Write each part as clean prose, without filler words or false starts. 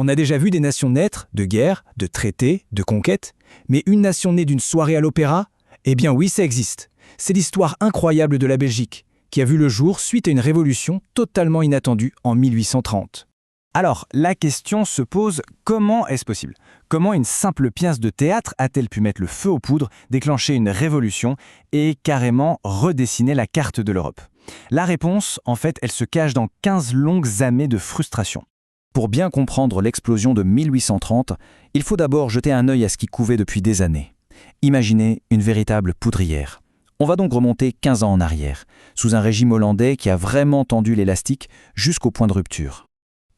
On a déjà vu des nations naître de guerres, de traités, de conquêtes, mais une nation née d'une soirée à l'opéra? Eh bien oui, ça existe. C'est l'histoire incroyable de la Belgique, qui a vu le jour suite à une révolution totalement inattendue en 1830. Alors, la question se pose, comment est-ce possible? Comment une simple pièce de théâtre a-t-elle pu mettre le feu aux poudres, déclencher une révolution et carrément redessiner la carte de l'Europe? La réponse, en fait, elle se cache dans 15 longues années de frustration. Pour bien comprendre l'explosion de 1830, il faut d'abord jeter un œil à ce qui couvait depuis des années. Imaginez une véritable poudrière. On va donc remonter 15 ans en arrière, sous un régime hollandais qui a vraiment tendu l'élastique jusqu'au point de rupture.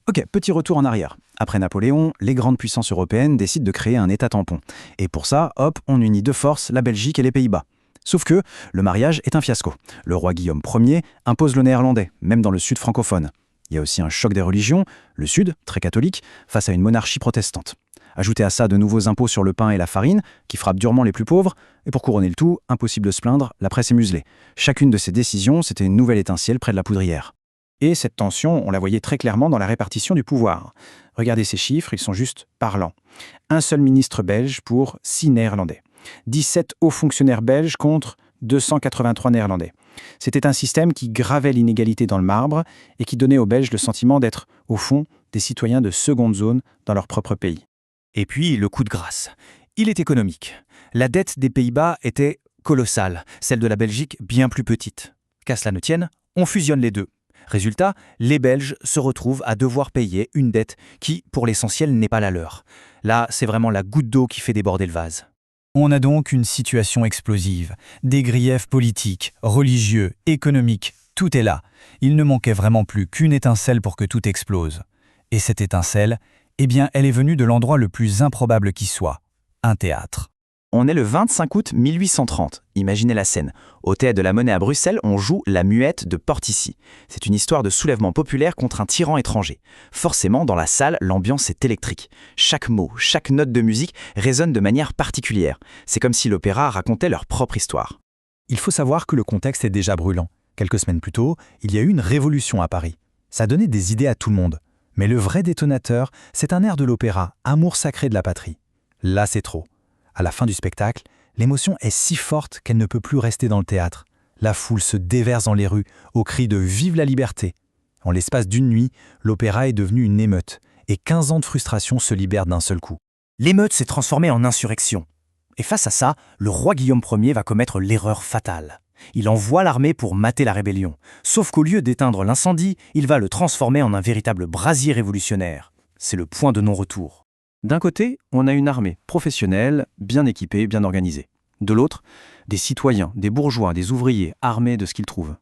Ok, petit retour en arrière. Après Napoléon, les grandes puissances européennes décident de créer un État tampon. Et pour ça, hop, on unit de force la Belgique et les Pays-Bas. Sauf que le mariage est un fiasco. Le roi Guillaume Ier impose le néerlandais, même dans le sud francophone. Il y a aussi un choc des religions, le sud, très catholique, face à une monarchie protestante. Ajoutez à ça de nouveaux impôts sur le pain et la farine, qui frappent durement les plus pauvres, et pour couronner le tout, impossible de se plaindre, la presse est muselée. Chacune de ces décisions, c'était une nouvelle étincelle près de la poudrière. Et cette tension, on la voyait très clairement dans la répartition du pouvoir. Regardez ces chiffres, ils sont juste parlants. Un seul ministre belge pour 6 Néerlandais. 17 hauts fonctionnaires belges contre 283 Néerlandais. C'était un système qui gravait l'inégalité dans le marbre et qui donnait aux Belges le sentiment d'être, au fond, des citoyens de seconde zone dans leur propre pays. Et puis, le coup de grâce. Il est économique. La dette des Pays-Bas était colossale, celle de la Belgique bien plus petite. Qu'à cela ne tienne, on fusionne les deux. Résultat, les Belges se retrouvent à devoir payer une dette qui, pour l'essentiel, n'est pas la leur. Là, c'est vraiment la goutte d'eau qui fait déborder le vase. On a donc une situation explosive, des griefs politiques, religieux, économiques, tout est là. Il ne manquait vraiment plus qu'une étincelle pour que tout explose. Et cette étincelle, eh bien, elle est venue de l'endroit le plus improbable qui soit, un théâtre. On est le 25 août 1830. Imaginez la scène. Au Théâtre de la Monnaie à Bruxelles, on joue La Muette de Portici. C'est une histoire de soulèvement populaire contre un tyran étranger. Forcément, dans la salle, l'ambiance est électrique. Chaque mot, chaque note de musique résonne de manière particulière. C'est comme si l'opéra racontait leur propre histoire. Il faut savoir que le contexte est déjà brûlant. Quelques semaines plus tôt, il y a eu une révolution à Paris. Ça donnait des idées à tout le monde. Mais le vrai détonateur, c'est un air de l'opéra, Amour sacré de la patrie. Là, c'est trop. À la fin du spectacle, l'émotion est si forte qu'elle ne peut plus rester dans le théâtre. La foule se déverse dans les rues, au cri de « Vive la liberté !». En l'espace d'une nuit, l'opéra est devenu une émeute, et 15 ans de frustration se libèrent d'un seul coup. L'émeute s'est transformée en insurrection. Et face à ça, le roi Guillaume Ier va commettre l'erreur fatale. Il envoie l'armée pour mater la rébellion. Sauf qu'au lieu d'éteindre l'incendie, il va le transformer en un véritable brasier révolutionnaire. C'est le point de non-retour. D'un côté, on a une armée professionnelle, bien équipée, bien organisée. De l'autre, des citoyens, des bourgeois, des ouvriers armés de ce qu'ils trouvent.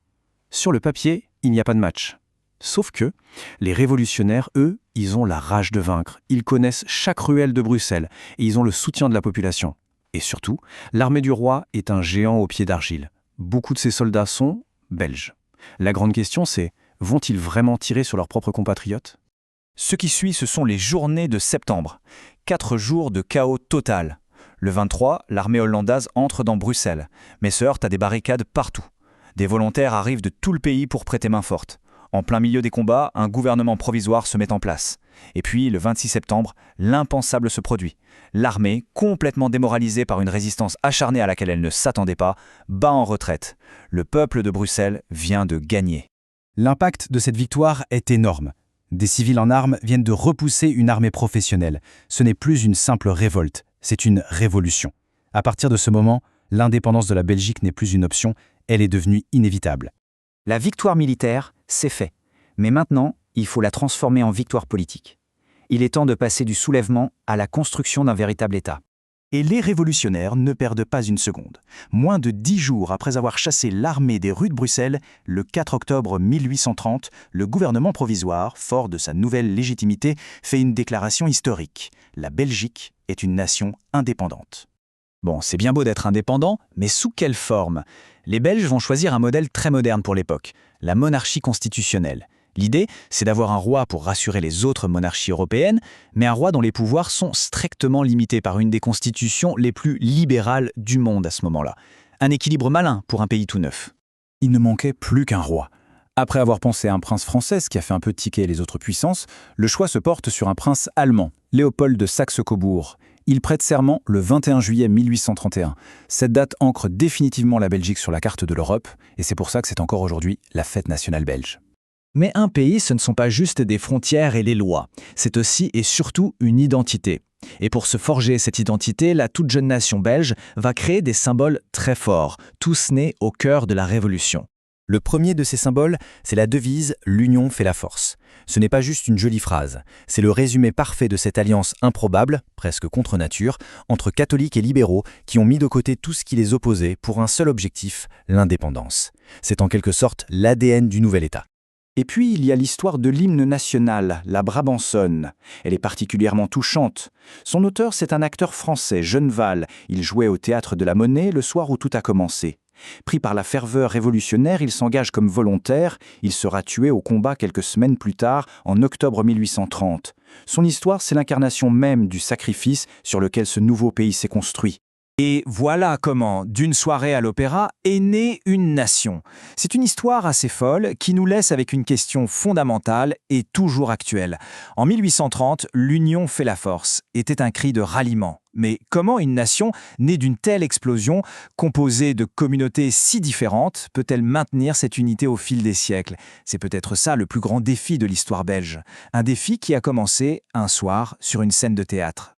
Sur le papier, il n'y a pas de match. Sauf que les révolutionnaires, eux, ils ont la rage de vaincre. Ils connaissent chaque ruelle de Bruxelles et ils ont le soutien de la population. Et surtout, l'armée du roi est un géant aux pieds d'argile. Beaucoup de ces soldats sont belges. La grande question, c'est, vont-ils vraiment tirer sur leurs propres compatriotes ? Ce qui suit, ce sont les journées de septembre. 4 jours de chaos total. Le 23, l'armée hollandaise entre dans Bruxelles, mais se heurte à des barricades partout. Des volontaires arrivent de tout le pays pour prêter main forte. En plein milieu des combats, un gouvernement provisoire se met en place. Et puis, le 26 septembre, l'impensable se produit. L'armée, complètement démoralisée par une résistance acharnée à laquelle elle ne s'attendait pas, bat en retraite. Le peuple de Bruxelles vient de gagner. L'impact de cette victoire est énorme. Des civils en armes viennent de repousser une armée professionnelle. Ce n'est plus une simple révolte, c'est une révolution. À partir de ce moment, l'indépendance de la Belgique n'est plus une option, elle est devenue inévitable. La victoire militaire, c'est fait. Mais maintenant, il faut la transformer en victoire politique. Il est temps de passer du soulèvement à la construction d'un véritable État. Et les révolutionnaires ne perdent pas une seconde. Moins de 10 jours après avoir chassé l'armée des rues de Bruxelles, le 4 octobre 1830, le gouvernement provisoire, fort de sa nouvelle légitimité, fait une déclaration historique. La Belgique est une nation indépendante. Bon, c'est bien beau d'être indépendant, mais sous quelle forme ? Les Belges vont choisir un modèle très moderne pour l'époque, la monarchie constitutionnelle. L'idée, c'est d'avoir un roi pour rassurer les autres monarchies européennes, mais un roi dont les pouvoirs sont strictement limités par une des constitutions les plus libérales du monde à ce moment-là. Un équilibre malin pour un pays tout neuf. Il ne manquait plus qu'un roi. Après avoir pensé à un prince français, ce qui a fait un peu tiquer les autres puissances, le choix se porte sur un prince allemand, Léopold de Saxe-Cobourg. Il prête serment le 21 juillet 1831. Cette date ancre définitivement la Belgique sur la carte de l'Europe, et c'est pour ça que c'est encore aujourd'hui la fête nationale belge. Mais un pays, ce ne sont pas juste des frontières et les lois. C'est aussi et surtout une identité. Et pour se forger cette identité, la toute jeune nation belge va créer des symboles très forts, tous nés au cœur de la Révolution. Le premier de ces symboles, c'est la devise « L'union fait la force ». Ce n'est pas juste une jolie phrase, c'est le résumé parfait de cette alliance improbable, presque contre nature, entre catholiques et libéraux qui ont mis de côté tout ce qui les opposait pour un seul objectif, l'indépendance. C'est en quelque sorte l'ADN du nouvel État. Et puis, il y a l'histoire de l'hymne national, la Brabançonne. Elle est particulièrement touchante. Son auteur, c'est un acteur français, Genneval. Il jouait au Théâtre de la Monnaie le soir où tout a commencé. Pris par la ferveur révolutionnaire, il s'engage comme volontaire. Il sera tué au combat quelques semaines plus tard, en octobre 1830. Son histoire, c'est l'incarnation même du sacrifice sur lequel ce nouveau pays s'est construit. Et voilà comment, d'une soirée à l'opéra, est née une nation. C'est une histoire assez folle qui nous laisse avec une question fondamentale et toujours actuelle. En 1830, l'union fait la force était un cri de ralliement. Mais comment une nation, née d'une telle explosion, composée de communautés si différentes, peut-elle maintenir cette unité au fil des siècles? C'est peut-être ça le plus grand défi de l'histoire belge. Un défi qui a commencé un soir sur une scène de théâtre.